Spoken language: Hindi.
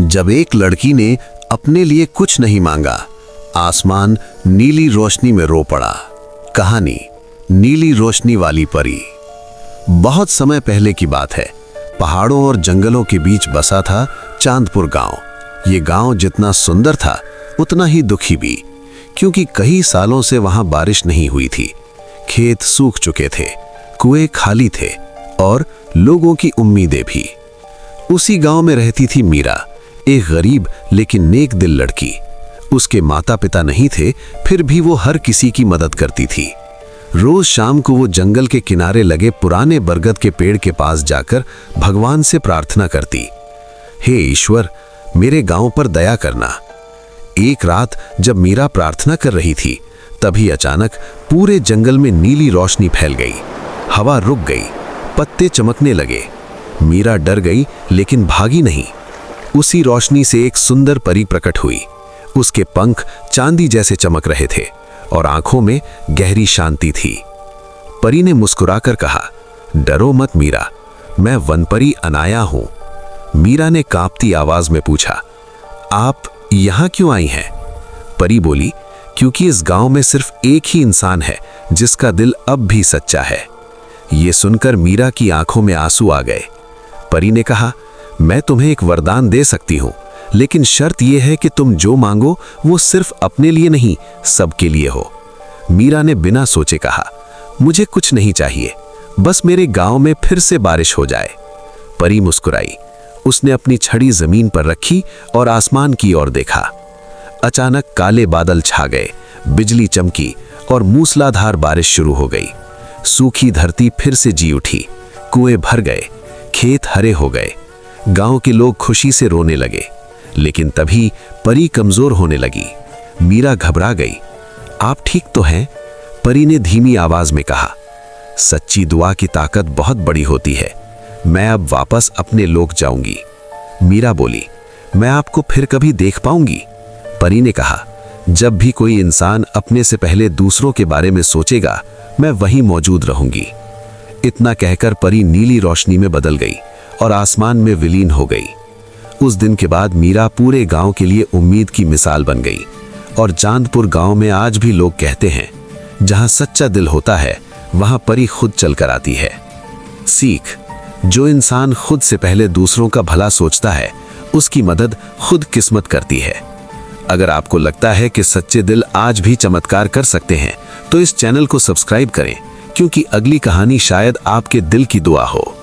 जब एक लड़की ने अपने लिए कुछ नहीं मांगा, आसमान नीली रोशनी में रो पड़ा। कहानी नीली रोशनी वाली परी। बहुत समय पहले की बात है। पहाड़ों और जंगलों के बीच बसा था चांदपुर गांव। ये गांव जितना सुंदर था उतना ही दुखी भी, क्योंकि कई सालों से वहां बारिश नहीं हुई थी। खेत सूख चुके थे, कुएं खाली थे और लोगों की उम्मीदें भी। उसी गांव में रहती थी मीरा, एक गरीब लेकिन नेक दिल लड़की। उसके माता पिता नहीं थे, फिर भी वो हर किसी की मदद करती थी। रोज शाम को वो जंगल के किनारे लगे पुराने बरगद के पेड़ के पास जाकर भगवान से प्रार्थना करती, हे ईश्वर, मेरे गांव पर दया करना। एक रात जब मीरा प्रार्थना कर रही थी, तभी अचानक पूरे जंगल में नीली रोशनी फैल गई। हवा रुक गई, पत्ते चमकने लगे। मीरा डर गई लेकिन भागी नहीं। उसी रोशनी से एक सुंदर परी प्रकट हुई। उसके पंख चांदी जैसे चमक रहे थे और आंखों में गहरी शांति थी। परी ने मुस्कुराकर कहा, डरो मत मीरा, मैं वनपरी अनाया हूं। मीरा ने कांपती आवाज में पूछा, आप यहां क्यों आई हैं? परी बोली, क्योंकि इस गांव में सिर्फ एक ही इंसान है जिसका दिल अब भी सच्चा है। ये सुनकर मीरा की आंखों में आंसू आ गए। परी ने कहा, मैं तुम्हें एक वरदान दे सकती हूं, लेकिन शर्त यह है कि तुम जो मांगो वो सिर्फ अपने लिए नहीं, सबके लिए हो। मीरा ने बिना सोचे कहा, मुझे कुछ नहीं चाहिए, बस मेरे गांव में फिर से बारिश हो जाए। परी मुस्कुराई। उसने अपनी छड़ी जमीन पर रखी और आसमान की ओर देखा। अचानक काले बादल छा गए, बिजली चमकी और मूसलाधार बारिश शुरू हो गई। सूखी धरती फिर से जी उठी, कुएं भर गए, खेत हरे हो गए। गांव के लोग खुशी से रोने लगे। लेकिन तभी परी कमजोर होने लगी। मीरा घबरा गई। आप ठीक तो हैं? परी ने धीमी आवाज में कहा, सच्ची दुआ की ताकत बहुत बड़ी होती है। मैं अब वापस अपने लोक जाऊंगी। मीरा बोली, मैं आपको फिर कभी देख पाऊंगी? परी ने कहा, जब भी कोई इंसान अपने से पहले दूसरों के बारे में सोचेगा, मैं वहीं मौजूद रहूंगी। इतना कहकर परी नीली रोशनी में बदल गई और आसमान में विलीन हो गई। उस दिन के बाद मीरा पूरे गांव के लिए उम्मीद की मिसाल बन गई और चांदपुर गांव में आज भी लोग कहते हैं, जहां सच्चा दिल होता है वहां परी खुद चल कर आती है। सीख, जो इंसान खुद से पहले दूसरों का भला सोचता है, उसकी मदद खुद किस्मत करती है। अगर आपको लगता है कि सच्चे दिल आज भी चमत्कार कर सकते हैं, तो इस चैनल को सब्सक्राइब करें, क्योंकि अगली कहानी शायद आपके दिल की दुआ हो।